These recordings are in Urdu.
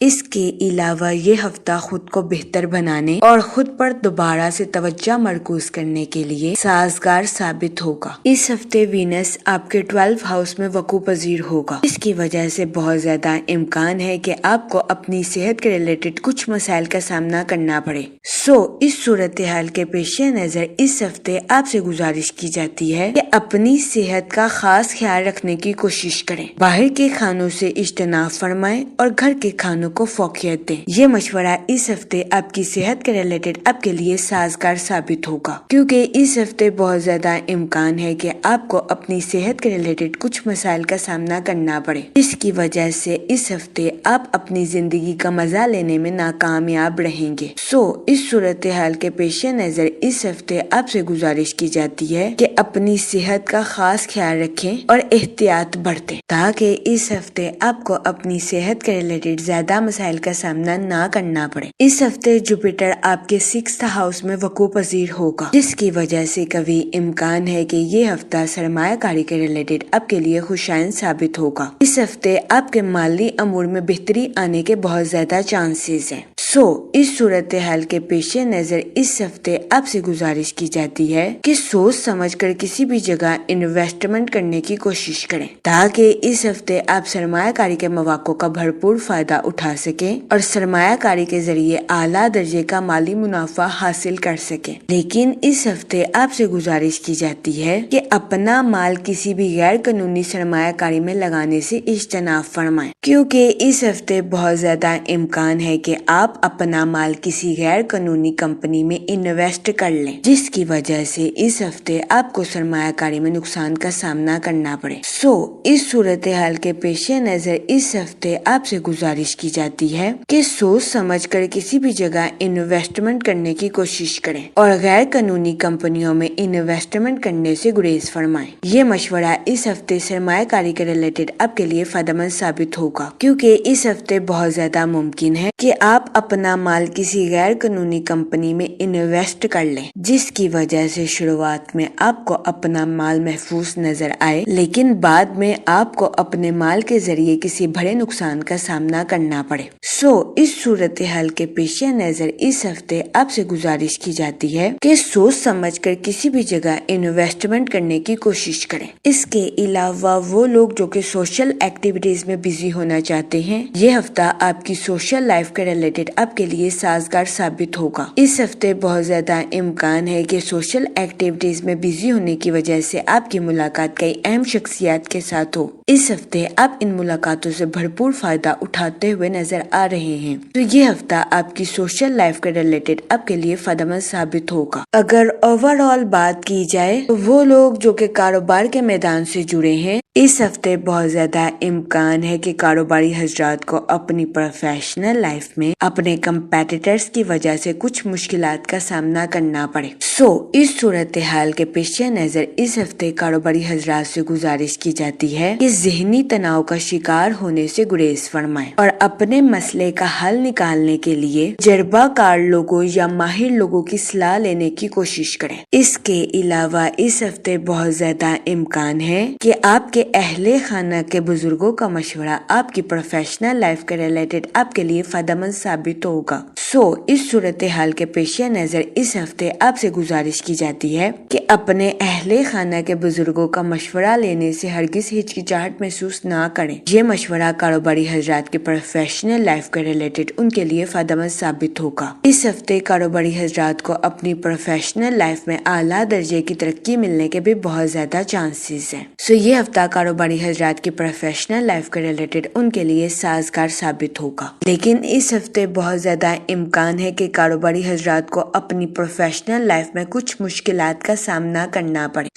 اس کے علاوہ یہ ہفتہ خود کو بہتر بنانے اور خود پر دوبارہ سے توجہ مرکوز کرنے کے لیے سازگار ثابت ہوگا۔ اس ہفتے وینس آپ کے 12 ہاؤس میں وقوع پذیر ہوگا، اس کی وجہ سے بہت زیادہ امکان ہے کہ آپ کو اپنی صحت کے ریلیٹڈ کچھ مسائل کا سامنا کرنا پڑے۔ اس صورتحال کے پیش نظر اس ہفتے آپ سے گزارش کی جاتی ہے کہ اپنی صحت کا خاص خیال رکھنے کی کوشش کریں، باہر کے کھانوں سے اجتناب فرمائیں اور گھر کے کھانوں کو فوقیت دیں۔ یہ مشورہ اس ہفتے آپ کی صحت کے ریلیٹڈ آپ کے لیے سازگار ثابت ہوگا، کیونکہ اس ہفتے بہت زیادہ امکان ہے کہ آپ کو اپنی صحت کے ریلیٹڈ کچھ مسائل کا سامنا کرنا پڑے، جس کی وجہ سے اس ہفتے آپ اپنی زندگی کا مزہ لینے میں ناکامیاب رہیں گے۔ اس صورتحال کے پیش نظر اس ہفتے آپ سے گزارش کی جاتی ہے کہ اپنی صحت کا خاص خیال رکھیں اور احتیاط برتیں، تاکہ اس ہفتے آپ کو اپنی صحت کے ریلیٹڈ زیادہ مسائل کا سامنا نہ کرنا پڑے۔ اس ہفتے جوپیٹر آپ کے 6th ہاؤس میں وقوع پذیر ہوگا، جس کی وجہ سے کبھی امکان ہے کہ یہ ہفتہ سرمایہ کاری کے ریلیٹڈ آپ کے لیے خوشائن ثابت ہوگا۔ اس ہفتے آپ کے مالی امور میں بہتری آنے کے بہت زیادہ چانسز ہیں۔ اس صورتحال کے پیش نظر اس ہفتے آپ سے گزارش کی جاتی ہے کہ سوچ سمجھ کر کسی بھی جگہ انویسٹمنٹ کرنے کی کوشش کریں، تاکہ اس ہفتے آپ سرمایہ کاری کے مواقع کا بھرپور فائدہ اٹھا سکیں اور سرمایہ کاری کے ذریعے اعلیٰ درجے کا مالی منافع حاصل کر سکیں۔ لیکن اس ہفتے آپ سے گزارش کی جاتی ہے کہ اپنا مال کسی بھی غیر قانونی سرمایہ کاری میں لگانے سے اجتناب فرمائیں، کیونکہ اس ہفتے بہت زیادہ امکان ہے کہ آپ اپنا مال کسی غیر قانونی کمپنی میں انویسٹ کر لیں، جس کی وجہ سے اس ہفتے آپ کو سرمایہ کاری میں نقصان کا سامنا کرنا پڑے۔ اس صورتحال کے پیش نظر اس ہفتے آپ سے گزارش کی جاتی ہے کہ سوچ سمجھ کر کسی بھی جگہ انویسٹمنٹ کرنے کی کوشش کریں اور غیر قانونی کمپنیوں میں انویسٹمنٹ کرنے سے گریز فرمائیں۔ یہ مشورہ اس ہفتے سرمایہ کاری کے ریلیٹڈ آپ کے لیے فائدہ مند ثابت ہوگا، کیونکہ اس ہفتے بہت زیادہ ممکن ہے کہ آپ اپنا مال کسی غیر قانونی کمپنی میں انویسٹ کر لیں، جس کی وجہ سے شروعات میں آپ کو اپنا مال محفوظ نظر آئے، لیکن بعد میں آپ کو اپنے مال کے ذریعے کسی بڑے نقصان کا سامنا کرنا پڑے۔ اس صورتحال کے پیش نظر اس ہفتے آپ سے گزارش کی جاتی ہے کہ سوچ سمجھ کر کسی بھی جگہ انویسٹمنٹ کرنے کی کوشش کریں۔ اس کے علاوہ وہ لوگ جو کہ سوشل ایکٹیویٹیز میں بزی ہونا چاہتے ہیں، یہ ہفتہ آپ کی سوشل لائف کے ریلیٹڈ آپ کے لیے سازگار ثابت ہوگا۔ اس ہفتے بہت زیادہ امکان ہے کہ سوشل ایکٹیویٹیز میں بزی ہونے کی وجہ سے آپ کی ملاقات کئی اہم شخصیات کے ساتھ ہو۔ اس ہفتے آپ ان ملاقاتوں سے بھرپور فائدہ اٹھاتے ہوئے نظر آ رہے ہیں، تو یہ ہفتہ آپ کی سوشل لائف کے ریلیٹڈ آپ کے لیے فائدہ مند ثابت ہوگا۔ اگر اوور آل بات کی جائے تو وہ لوگ جو کہ کاروبار کے میدان سے جڑے ہیں، اس ہفتے بہت زیادہ امکان ہے کہ کاروباری حضرات کو اپنی پروفیشنل لائف میں اپنے کمپیٹیٹرز کی وجہ سے کچھ مشکلات کا سامنا کرنا پڑے۔ اس صورتحال کے پیش نظر اس ہفتے کاروباری حضرات سے گزارش کی جاتی ہے کہ ذہنی تناؤ کا شکار ہونے سے گریز فرمائیں اور اپنے مسئلے کا حل نکالنے کے لیے تجربہ کار لوگوں یا ماہر لوگوں کی صلاح لینے کی کوشش کریں۔ اس کے علاوہ اس ہفتے بہت زیادہ امکان ہے کہ آپ کے اہل خانہ کے بزرگوں کا مشورہ آپ کی پروفیشنل لائف کے ریلیٹڈ آپ کے لیے فائدہ مند ثابت ہوگا۔ اس صورتحال کے پیش نظر اس ہفتے آپ سے گزارش کی جاتی ہے کہ اپنے اہل خانہ کے بزرگوں کا مشورہ لینے سے ہرگز ہچکچاہٹ محسوس نہ کریں۔ یہ مشورہ کاروباری حضرات کی پروفیشنل لائف کے ریلیٹڈ ان کے لیے فائدہ مند ثابت ہوگا۔ اس ہفتے کاروباری حضرات کو اپنی پروفیشنل لائف میں اعلیٰ درجے کی ترقی ملنے کے بھی بہت زیادہ چانسز ہیں۔ یہ ہفتہ کاروباری حضرات کی پروفیشنل لائف کے ریلیٹڈ ان کے لیے سازگار ثابت ہوگا، لیکن اس ہفتے بہت زیادہ امکان ہے کہ کاروباری حضرات کو اپنی پروفیشنل لائف میں کچھ مشکلات کا سامنا کرنا پڑے۔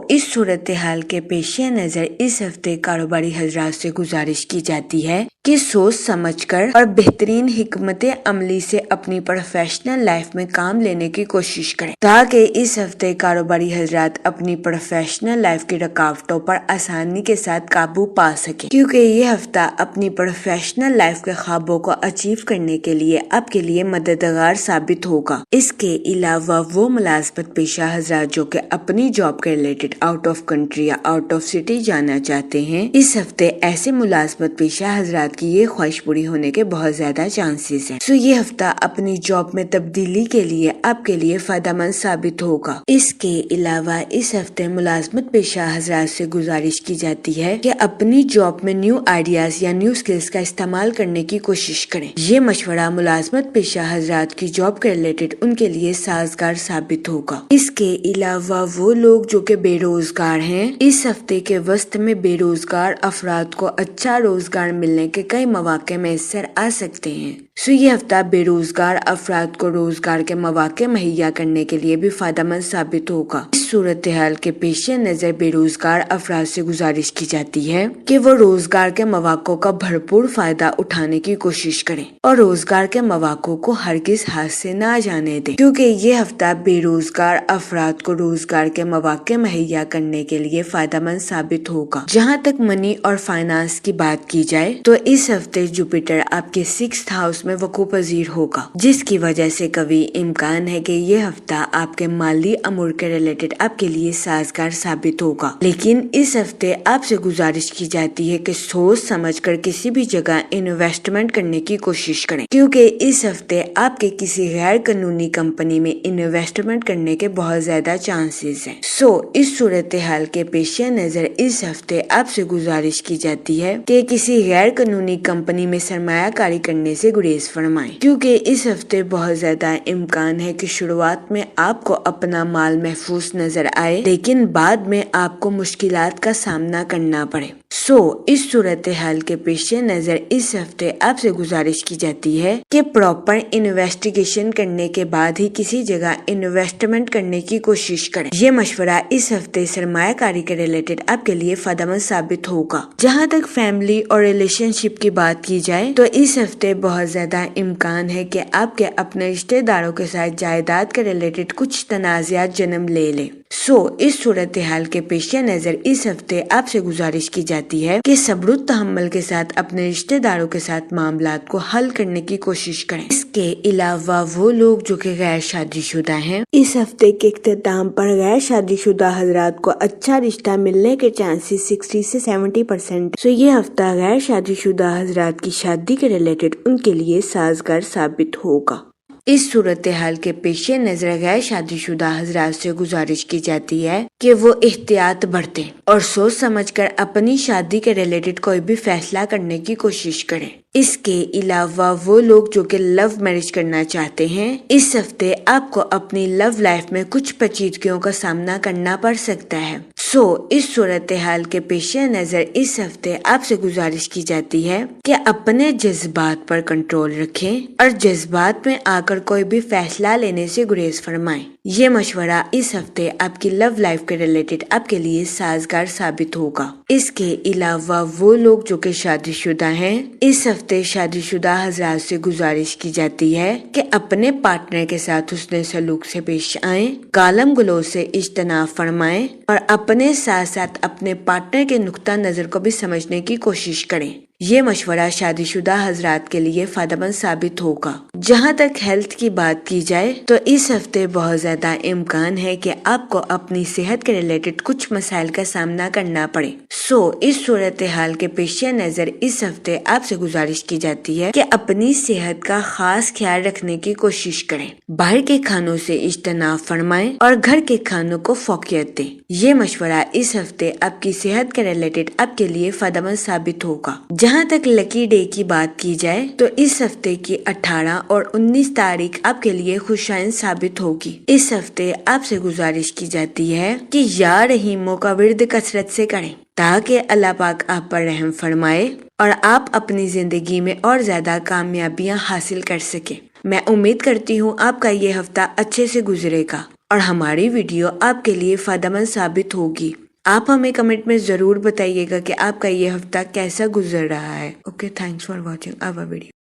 اس صورتحال کے پیش نظر اس ہفتے کاروباری حضرات سے گزارش کی جاتی ہے کہ سوچ سمجھ کر اور بہترین حکمت عملی سے اپنی پروفیشنل لائف میں کام لینے کی کوشش کریں، تاکہ اس ہفتے کاروباری حضرات اپنی پروفیشنل لائف کی رکاوٹوں پر آسانی کے ساتھ قابو پا سکیں، کیونکہ یہ ہفتہ اپنی پروفیشنل لائف کے خوابوں کو اچیو کرنے کے لیے آپ کے لیے مددگار ثابت ہوگا۔ اس کے علاوہ وہ ملازمت پیشہ حضرات جو کہ اپنی جاب کے ریلیٹڈ آؤٹ آف کنٹری یا آؤٹ آف سٹی جانا چاہتے ہیں، اس ہفتے ایسے ملازمت پیشہ حضرات کی یہ خواہش پوری ہونے کے بہت زیادہ چانسز ہیں۔ یہ ہفتہ اپنی جاب میں تبدیلی کے لیے آپ کے لیے فائدہ مند ثابت ہوگا۔ اس کے علاوہ اس ہفتے ملازمت پیشہ حضرات سے گزارش کی جاتی ہے کہ اپنی جاب میں نیو آئیڈیاز یا نیو اسکلز کا استعمال کرنے کی کوشش کریں۔ یہ مشورہ ملازمت پیشہ حضرات کی جاب کے ریلیٹڈ ان کے لیے سازگار ثابت ہوگا۔ اس کے علاوہ وہ لوگ جو کہ بے روزگار ہیں، اس ہفتے کے وسط میں بے روزگار افراد کو اچھا روزگار ملنے کے کئی مواقع میسر آ سکتے ہیں۔ یہ ہفتہ بے روزگار افراد کو روزگار کے مواقع مہیا کرنے کے لیے بھی فائدہ مند ثابت ہوگا۔ اس صورتحال کے پیش نظر بے روزگار افراد سے گزارش کی جاتی ہے کہ وہ روزگار کے مواقع کا بھرپور فائدہ اٹھانے کی کوشش کریں اور روزگار کے مواقع کو ہرگز ہاتھ سے نہ جانے دیں، کیونکہ یہ ہفتہ بے روزگار افراد کو روزگار کے مواقع مہیا کرنے کے لیے فائدہ مند ثابت ہوگا۔ جہاں تک منی اور فائنانس کی بات کی جائے تو اس ہفتے جوپیٹر آپ کے 6th ہاؤس میں وقوع پذیر ہوگا، جس کی وجہ سے قوی امکان ہے کہ یہ ہفتہ آپ کے مالی امور کے ریلیٹڈ آپ کے لیے سازگار ثابت ہوگا۔ لیکن اس ہفتے آپ سے گزارش کی جاتی ہے کہ سوچ سمجھ کر کسی بھی جگہ انویسٹمنٹ کرنے کی کوشش کریں، کیونکہ اس ہفتے آپ کے کسی غیر قانونی کمپنی میں انویسٹمنٹ کرنے کے بہت زیادہ چانسز ہیں۔ اس صورتحال کے پیش نظر اس ہفتے آپ سے گزارش کی جاتی ہے کہ کسی غیر قانونی کمپنی میں سرمایہ کاری کرنے سے گریز فرمائیں، کیونکہ اس ہفتے بہت زیادہ امکان ہے کہ شروعات میں آپ کو اپنا مال محفوظ نظر آئے، لیکن بعد میں آپ کو مشکلات کا سامنا کرنا پڑے۔ اس صورتحال کے پیش نظر اس ہفتے آپ سے گزارش کی جاتی ہے کہ پراپر انویسٹیگیشن کرنے کے بعد ہی کسی جگہ انویسٹمنٹ کرنے کی کوشش کریں۔ یہ مشورہ اس ہفتے سرمایہ کاری کے ریلیٹڈ آپ کے لیے فائدہ مند ثابت ہوگا۔ جہاں تک فیملی اور ریلیشن شپ کی بات کی جائے تو اس ہفتے بہت زیادہ امکان ہے کہ آپ کے اپنے رشتہ داروں کے ساتھ جائیداد کے ریلیٹڈ کچھ تنازعات جنم لے لیں۔ اس صورتحال کے پیش نظر اس ہفتے آپ سے گزارش کی جاتی ہے کہ صبر و تحمل کے ساتھ اپنے رشتہ داروں کے ساتھ معاملات کو حل کرنے کی کوشش کریں۔ اس کے علاوہ وہ لوگ جو کہ غیر شادی شدہ ہیں، اس ہفتے کے اختتام پر غیر شادی شدہ حضرات کو اچھا رشتہ ملنے کے چانسز 60 سے 70%۔ یہ ہفتہ غیر شادی شدہ حضرات کی شادی کے ریلیٹڈ ان کے لیے سازگار ثابت ہوگا۔ اس صورتحال کے پیش نظر غیر شادی شدہ حضرات سے گزارش کی جاتی ہے کہ وہ احتیاط برتیں اور سوچ سمجھ کر اپنی شادی کے ریلیٹڈ کوئی بھی فیصلہ کرنے کی کوشش کریں۔ اس کے علاوہ وہ لوگ جو کہ لو میرج کرنا چاہتے ہیں، اس ہفتے آپ کو اپنی لو لائف میں کچھ پیچیدگیوں کا سامنا کرنا پڑ سکتا ہے۔ اس صورتحال کے پیش نظر اس ہفتے آپ سے گزارش کی جاتی ہے کہ اپنے جذبات پر کنٹرول رکھیں اور جذبات میں آ کر کوئی بھی فیصلہ لینے سے گریز فرمائیں۔ یہ مشورہ اس ہفتے آپ کی لو لائف کے ریلیٹڈ آپ کے لیے سازگار ثابت ہوگا۔ اس کے علاوہ وہ لوگ جو کہ شادی شدہ ہیں، اس ہفتے شادی شدہ حضرات سے گزارش کی جاتی ہے کہ اپنے پارٹنر کے ساتھ حسن سلوک سے پیش آئیں، گالم گلوچ سے اجتناب فرمائیں اور اپنے ساتھ ساتھ اپنے پارٹنر کے نقطہ نظر کو بھی سمجھنے کی کوشش کریں۔ یہ مشورہ شادی شدہ حضرات کے لیے فائدہ مند ثابت ہوگا۔ جہاں تک ہیلتھ کی بات کی جائے تو اس ہفتے بہت زیادہ امکان ہے کہ آپ کو اپنی صحت کے ریلیٹڈ کچھ مسائل کا سامنا کرنا پڑے۔ اس صورتحال کے پیش نظر اس ہفتے آپ سے گزارش کی جاتی ہے کہ اپنی صحت کا خاص خیال رکھنے کی کوشش کریں، باہر کے کھانوں سے اجتناب فرمائیں اور گھر کے کھانوں کو فوقیت دیں۔ یہ مشورہ اس ہفتے آپ کی صحت کے ریلیٹڈ آپ کے لیے فائدہ مند ثابت ہوگا۔ جہاں تک لکی ڈے کی بات کی جائے تو اس ہفتے کی 18 اور 19 تاریخ آپ کے لیے خوشائن ثابت ہوگی۔ اس ہفتے آپ سے گزارش کی جاتی ہے کہ یا رحیموں کا ورد کثرت سے کریں تاکہ اللہ پاک آپ پر رحم فرمائے اور آپ اپنی زندگی میں اور زیادہ کامیابیاں حاصل کر سکیں۔ میں امید کرتی ہوں آپ کا یہ ہفتہ اچھے سے گزرے گا اور ہماری ویڈیو آپ کے لیے فائدہ مند ثابت ہوگی۔ آپ ہمیں کمنٹ میں ضرور بتائیے گا کہ آپ کا یہ ہفتہ کیسا گزر رہا ہے۔ Okay, thanks for watching our video.